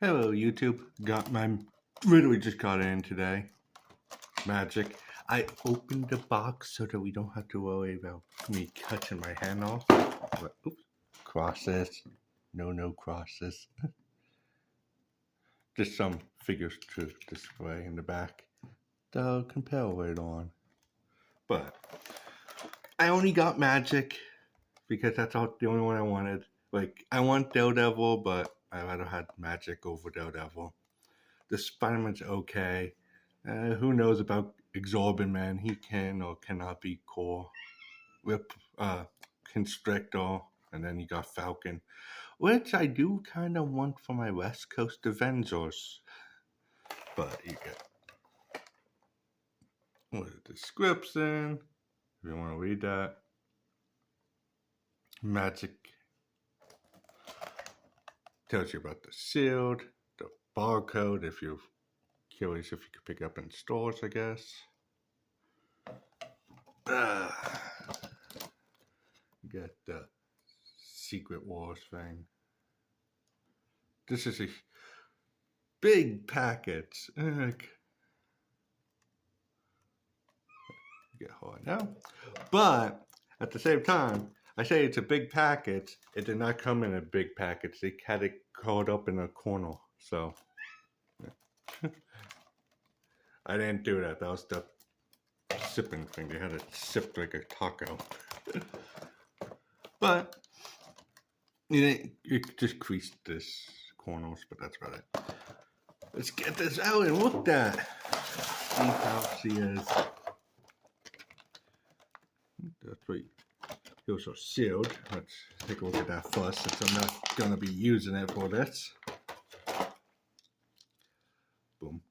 Hello, YouTube. Literally just got in today. Magic. I opened the box so that we don't have to worry about me cutting my hand off. But, oops, crosses. No crosses. Just some figures to display in the back. They'll compel it on. But I only got Magic because that's the only one I wanted. Like, I want Daredevil, but I rather had Magic over Daredevil. The Spider-Man's okay. Who knows about Exorbitant Man? He can or cannot be core. Whip, Constrictor, and then you got Falcon, which I do kind of want for my West Coast Avengers. But you get the description, if you want to read that. Magic tells you about the shield, the barcode, if you're curious if you could pick it up in stores, I guess. You got the Secret Wars thing. This is a big packet. Get hard now. But at the same time, I say it's a big packet. It did not come in a big packet. They had it caught up in a corner. So I didn't do that. That was the sipping thing. They had it sipped like a taco. But you just creased this corners, but that's about it. Let's get this out and look at. See how she is. That's right. Here's our shield. Let's take a look at that first, since I'm not gonna be using it for this. Boom.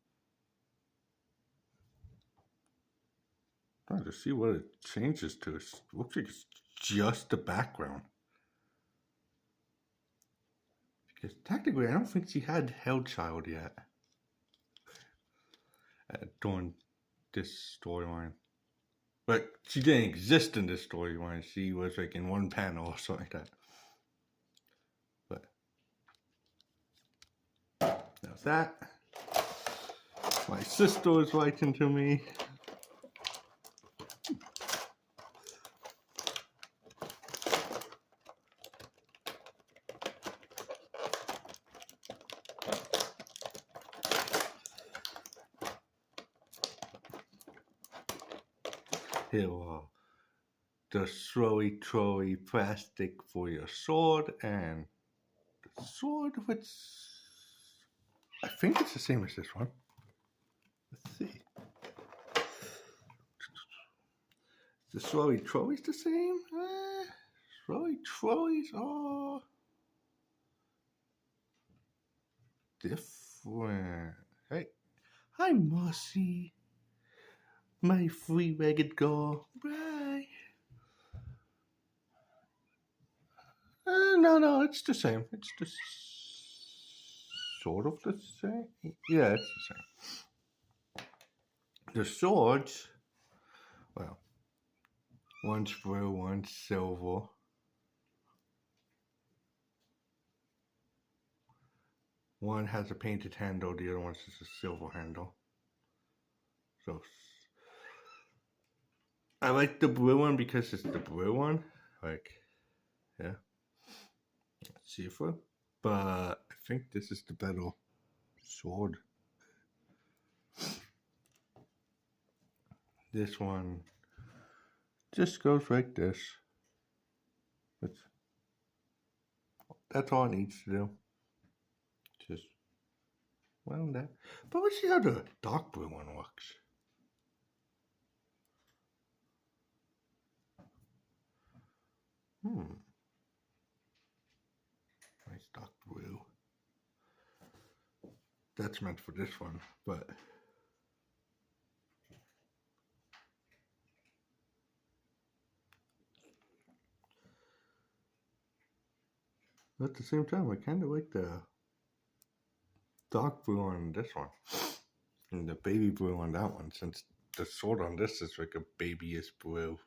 Trying to see what it changes to. It looks like it's just the background. Because technically, I don't think she had Hellchild yet during this storyline. But she didn't exist in this storyline. She was like in one panel or something like that. But that's that. My sister is writing to me. Here are the throwy plastic for your sword, and the sword, which I think it's the same as this one. Let's see. The throwy's the same? Throwy's are different. Hey, hi Marcy. My three-legged girl. Bye. No, it's the same. It's just sort of the same. Yeah, it's the same. The swords, well, one's blue, one's silver. One has a painted handle, the other one's just a silver handle. So I like the blue one because it's the blue one. Like, yeah. See-through. But I think this is the better sword. This one just goes like this. That's all it needs to do. Just round that. But let's see how the dark blue one looks. Nice dark blue. That's meant for this one, but at the same time, I kind of like the dark blue on this one and the baby blue on that one, since the sword on this is like a babyish blue.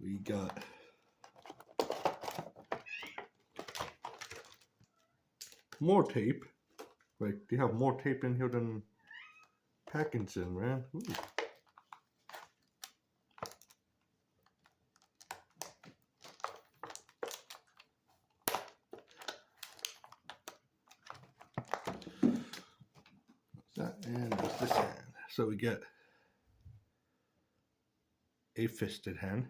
We got more tape. Like, they have more tape in here than Parkinson, man. Ooh. That and this hand. So we get a fisted hand,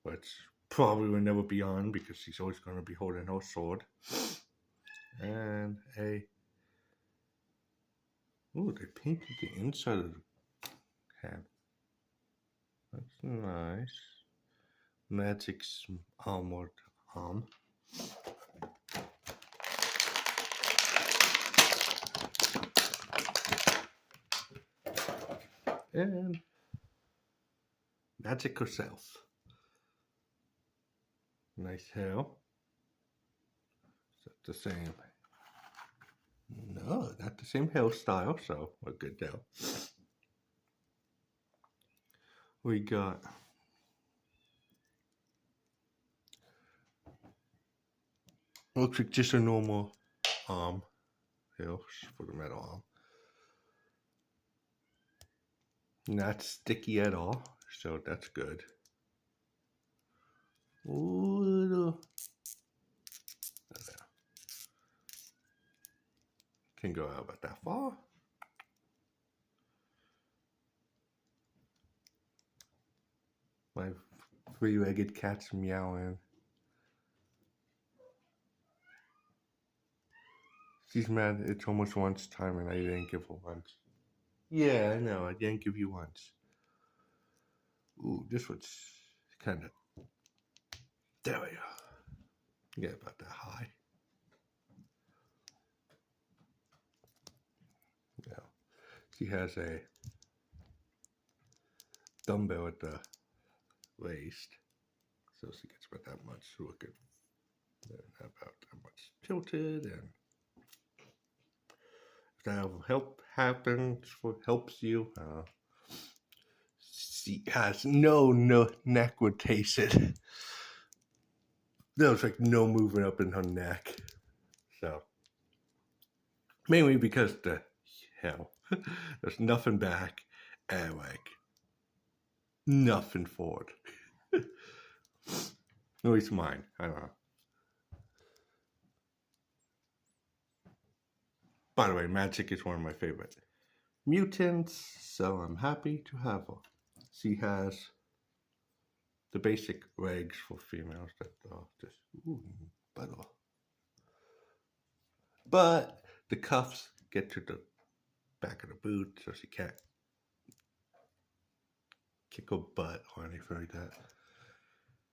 which probably will never be on because he's always going to be holding her sword. And a... Ooh, they painted the inside of the hand. That's nice. Magik's armored arm. And Magik herself. Nice hair. Is that the same? No, not the same hairstyle, so we're good there. We got looks like just a normal arm here for the metal arm. Not sticky at all, so that's good. Ooh, can go out about that far. My three-legged cat's meowing. She's mad. It's almost lunchtime and I didn't give her lunch. Yeah, I know. I didn't give you lunch. Ooh, this one's kind of... There we go. Yeah, about that high. Yeah. She has a dumbbell at the waist. So she gets about that much looking. And about that much tilted, and if that helps you. She has no neck rotation. There was like no movement up in her neck. So mainly because there's nothing back and like nothing forward. At least mine. I don't know. By the way, Magik is one of my favorite mutants, so I'm happy to have her. She has the basic legs for females that are just better. But the cuffs get to the back of the boot, so she can't kick her butt or anything like that.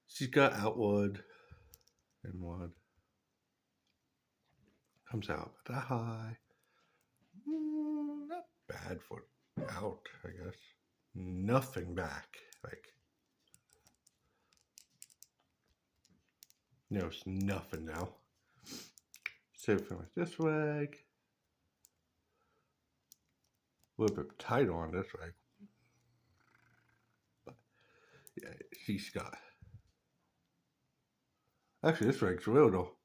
She's got outward and wood. Comes out about that high. Not bad for out, I guess. Nothing back. Like, there's nothing now. Same thing with this leg. A little bit tighter on this leg. But yeah, she's got... Actually, this leg's real though.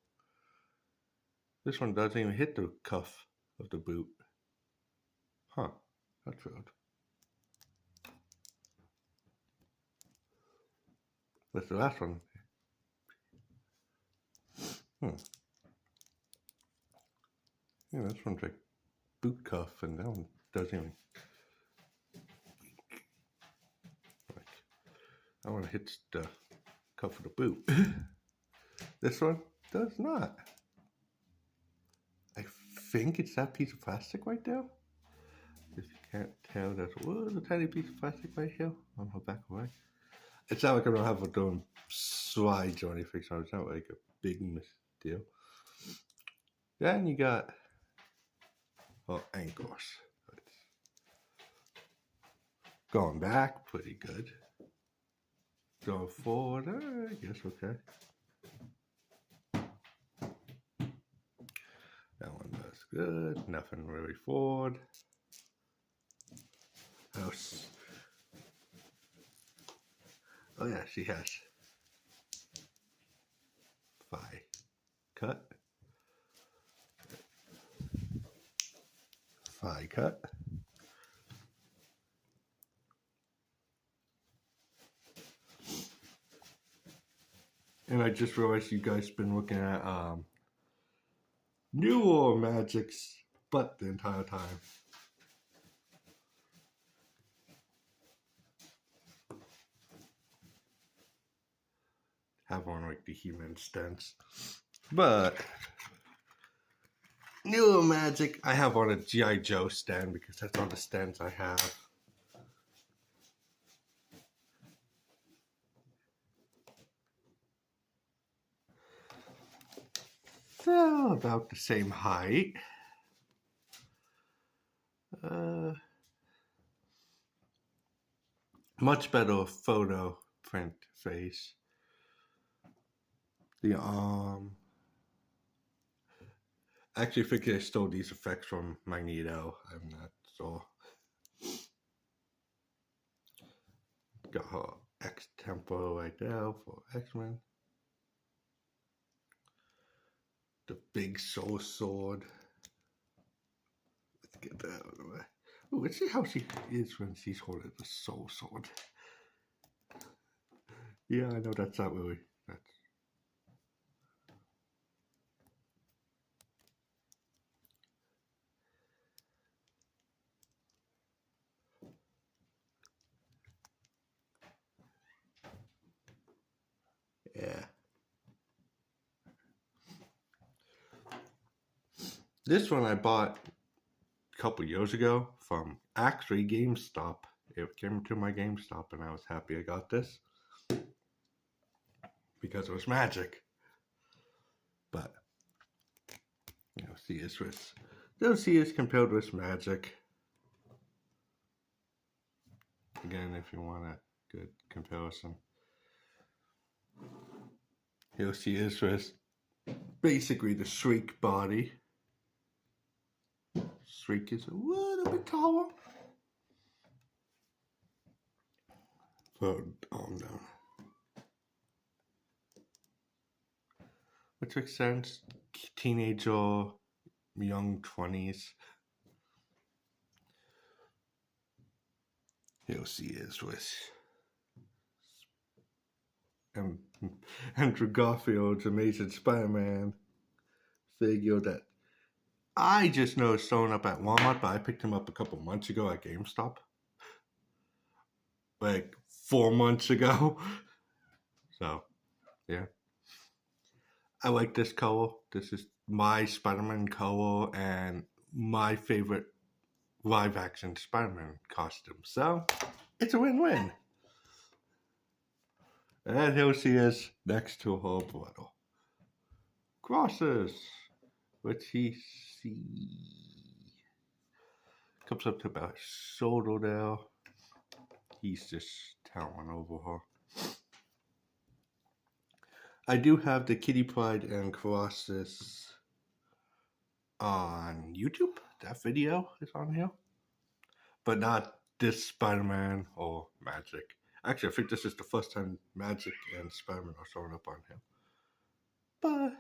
This one doesn't even hit the cuff of the boot. Huh, that's weird. What's the last one? Yeah, this one's like boot cuff, and that one doesn't even. Like, that one hits the cuff of the boot. This one does not. I think it's that piece of plastic right there. If you can't tell, there's a tiny piece of plastic right here on her back leg. It's not like I don't have her doing slides or anything, so it's not like a big deal. Then you got her ankles. Going back, pretty good. Going forward, I guess okay. That one does good. Nothing really forward. Oh yeah, she has thigh cut. high cut. And I just realized you guys been looking at newer Magic's butt the entire time. Have on like the human stance. But newer Magic, I have on a G.I. Joe stand because that's all the stands I have. So about the same height. Much better photo print face. The actually, I think I stole these effects from Magneto. I'm not sure. Got her X tempo right there for X-Men. The big soul sword. Let's get that out of the way. Ooh, let's see how she is when she's holding the soul sword. Yeah, I know that's not really. Yeah. This one I bought a couple years ago from actually GameStop. It came to my GameStop and I was happy I got this because it was Magic. But see this with those see is compared with Magic. Again, if you want a good comparison. You'll see this with basically the Shriek body. Shriek is a little bit taller. But no. Which makes sense. Teenager, young 20s. You'll see is with Andrew Garfield's Amazing Spider-Man figure that I just know is showing up at Walmart, but I picked him up a couple months ago at GameStop. Like 4 months ago. So, yeah. I like this color. This is my Spider-Man color and my favorite live-action Spider-Man costume. So, it's a win-win. And here she is next to her brother. Crosses, which he see comes up to about shoulder there. He's just towering over her. I do have the Kitty Pryde and Crosses on YouTube. That video is on here, but not this Spider-Man or Magic. Actually, I think this is the first time Magic and Spider-Man are showing up on here. But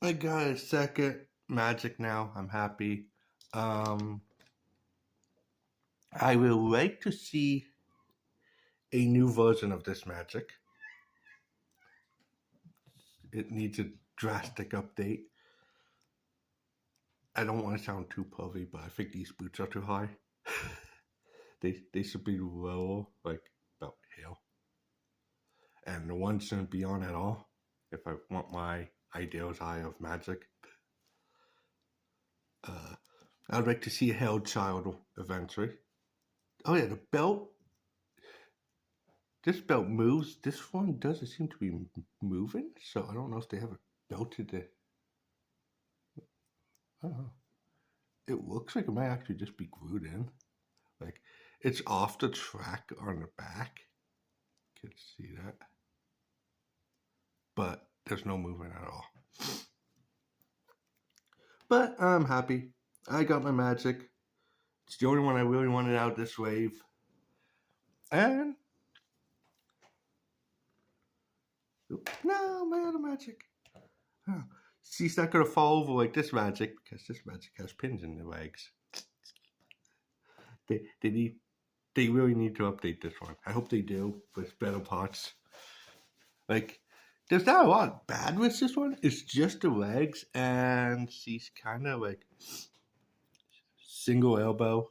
I got a second Magic now. I'm happy. I would like to see a new version of this Magic. It needs a drastic update. I don't want to sound too pervy, but I think these boots are too high. They should be lower, like about here. And the ones shouldn't be on at all if I want my ideals high of Magic. I'd like to see a Hell Child eventually. Oh yeah, the belt. This belt moves. This one doesn't seem to be moving, so I don't know if they have a belted it. I don't know. It looks like it might actually just be glued in. Like, it's off the track on the back. You can see that. But there's no movement at all. But I'm happy. I got my Magic. It's the only one I really wanted out this wave. And no, my other Magic. Oh, she's not gonna fall over like this Magic because this Magic has pins in the legs. They really need to update this one. I hope they do with better parts. Like, there's not a lot bad with this one. It's just the legs, and she's kind of like single elbow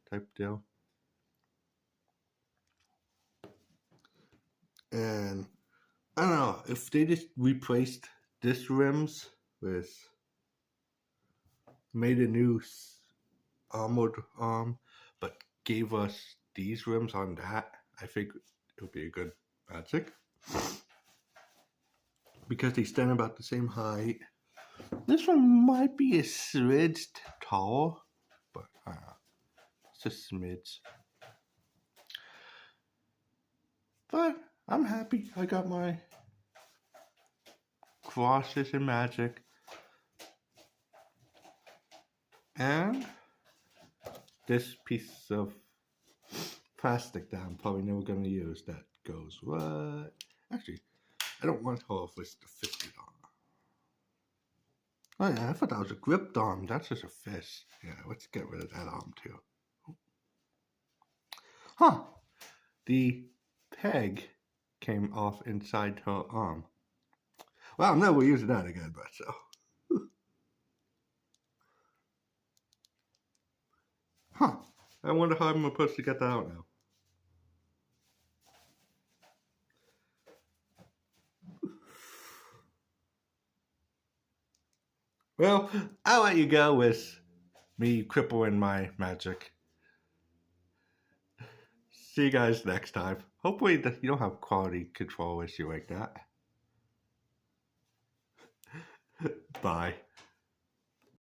type deal. And I don't know if they just replaced this rims with made a new armored arm, but gave us these rims on that, I think it would be a good Magic. Because they stand about the same height. This one might be a smidge tall, but it's a smidge. But I'm happy I got my crosses in Magic. And this piece of plastic that I'm probably never going to use that goes what? Actually, I don't want her with the fisted arm. Oh yeah, I thought that was a gripped arm. That's just a fist. Yeah, let's get rid of that arm too. Huh. The peg came off inside her arm. Well, I'm never using that again, but so. Huh. I wonder how I'm supposed to get that out now. Well, I'll let you go with me crippling my Magic. See you guys next time. Hopefully you don't have quality control issue like that. Bye.